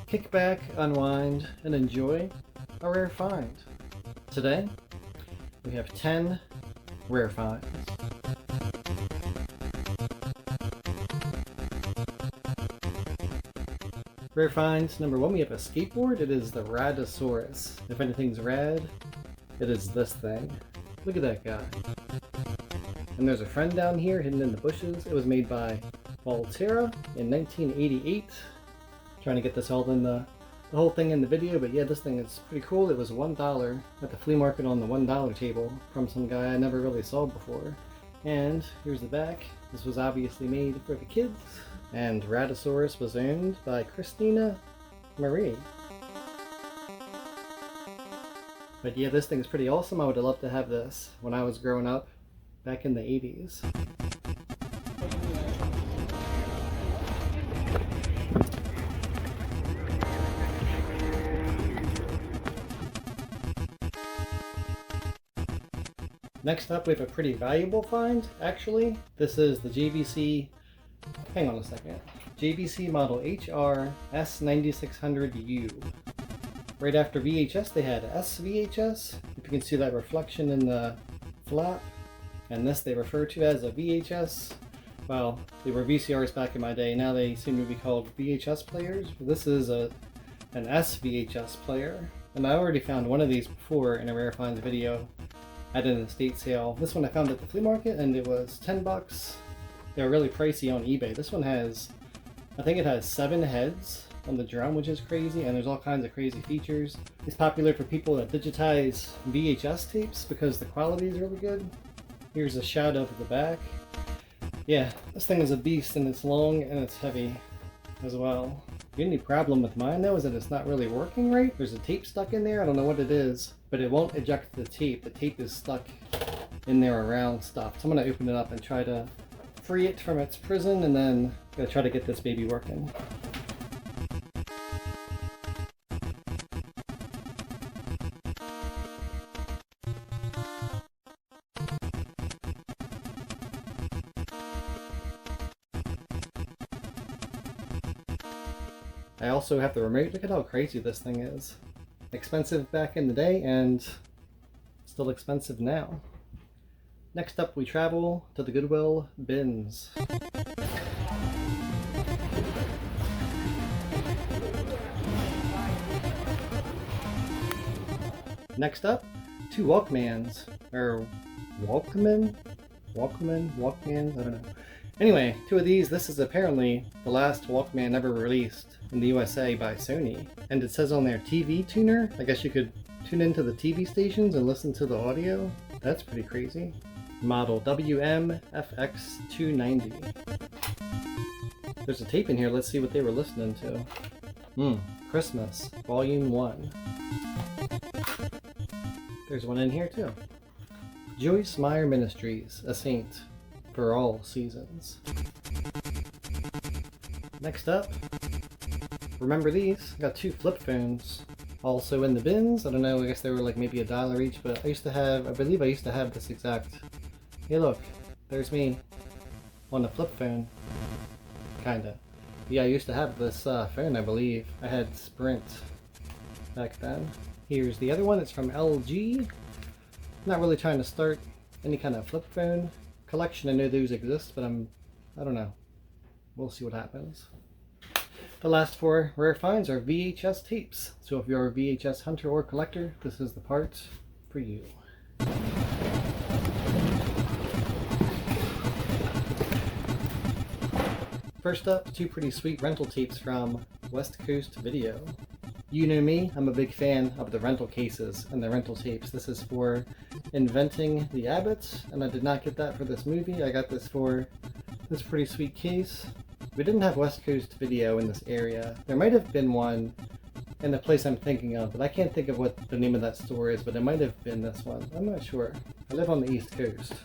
kick back, unwind, and enjoy a rare find. Today, we have 10 rare finds. Rare finds number 1, we have a skateboard. It is the Radosaurus. If anything's rad, it is this thing. Look at that guy. And there's a friend down here hidden in the bushes. It was made by Volterra in 1988. Trying to get this all in the whole thing in the video, but yeah, this thing is pretty cool. It was $1 at the flea market on the $1 table from some guy I never really saw before. And here's the back. This was obviously made for the kids. And Radosaurus was owned by Christina Marie. But yeah, this thing's pretty awesome. I would have loved to have this when I was growing up back in the 80s. Next up, we have a pretty valuable find, actually. This is the JVC, hang on a second, JVC model HR S9600U. Right after VHS, they had S-VHS. If you can see that reflection in the flap. And this they refer to as a VHS. Well, they were VCRs back in my day. Now they seem to be called VHS players. This is an S-VHS player. And I already found one of these before in a rare finds video at an estate sale. This one I found at the flea market and it was 10 bucks. They were really pricey on eBay. This one has, I think it has 7 heads on the drum, which is crazy, and there's all kinds of crazy features. It's popular for people that digitize VHS tapes because the quality is really good. Here's a shot of the back. Yeah, this thing is a beast, and it's long and it's heavy as well. The only problem with mine though is that it's not really working right. There's a tape stuck in there. I don't know what it is, but it won't eject the tape. The tape is stuck in there around stuff. So I'm gonna open it up and try to free it from its prison, and then I'm gonna try to get this baby working. I also have the remote. Look at how crazy this thing is. Expensive back in the day and still expensive now. Next up, we travel to the Goodwill bins. Next up, 2 Walkmans, or Walkmans, I don't know. Anyway, 2 of these. This is apparently the last Walkman ever released in the USA by Sony. And it says on there TV tuner. I guess you could tune into the TV stations and listen to the audio. That's pretty crazy. Model WM-FX290. There's a tape in here. Let's see what they were listening to. Christmas, Volume 1. There's one in here too. Joyce Meyer Ministries, A Saint for All Seasons. Next up, remember these? I got 2 flip phones also in the bins. I don't know, I guess they were like maybe $1 each, but I believe I used to have this exact, hey look, there's me on the flip phone, kinda. Yeah, I used to have this phone, I believe. I had Sprint back then. Here's the other one, it's from LG. Not really trying to start any kind of flip phone collection. I know those exist, but I don't know. We'll see what happens. The last 4 rare finds are VHS tapes. So if you're a VHS hunter or collector, this is the part for you. First up, 2 pretty sweet rental tapes from West Coast Video. You know me, I'm a big fan of the rental cases and the rental tapes. This is for Inventing the Abbots, and I did not get that for this movie. I got this for this pretty sweet case. We didn't have West Coast Video in this area. There might have been one in the place I'm thinking of, but I can't think of what the name of that store is, but it might have been this one. I'm not sure. I live on the East Coast.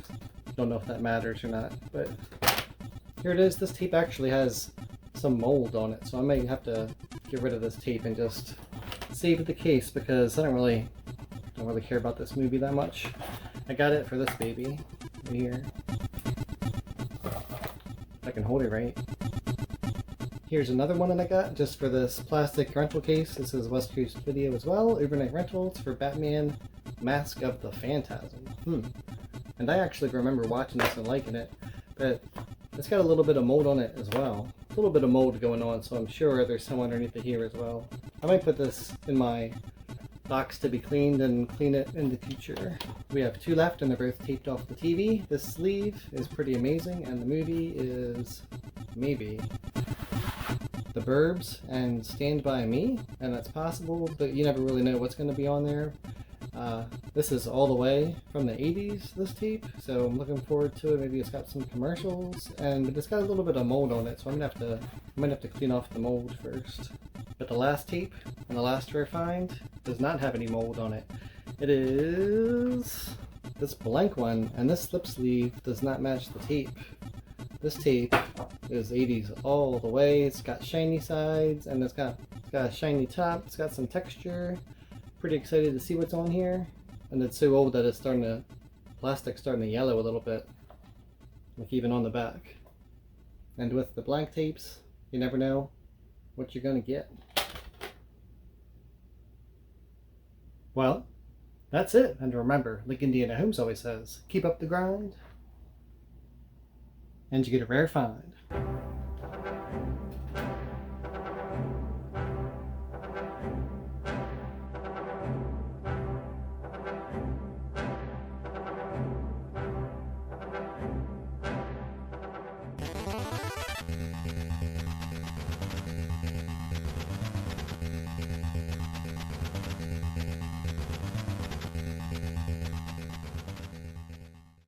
Don't know if that matters or not, but here it is. This tape actually has some mold on it, so I might have to get rid of this tape and just save the case because I don't really care about this movie that much. I got it for this baby right here. If I can hold it right. here's another one that I got just for this plastic rental case. This is West Coast Video as well. Overnight rentals for Batman Mask of the Phantasm. And I actually remember watching this and liking it, but it's got a little bit of mold on it as well. A little bit of mold going on, so I'm sure there's some underneath it here as well. I might put this in my box to be cleaned and clean it in the future. We have 2 left and they're both taped off the TV. This sleeve is pretty amazing, and the movie is maybe The Burbs and Stand By Me, and that's possible, but you never really know what's going to be on there. This is all the way from the 80s, this tape, so I'm looking forward to it. Maybe it's got some commercials, but it's got a little bit of mold on it, so I might have to clean off the mold first. But the last tape and the last rare find does not have any mold on it. It is this blank one, and this slip sleeve does not match the tape. This tape is 80s all the way. It's got shiny sides, and it's got a shiny top. It's got some texture. Pretty excited to see what's on here, and it's so old that it's plastic's starting to yellow a little bit, like even on the back. And with the blank tapes, you never know what you're gonna get. Well, that's it. And remember, like Indiana Holmes always says, keep up the grind, and you get a rare find.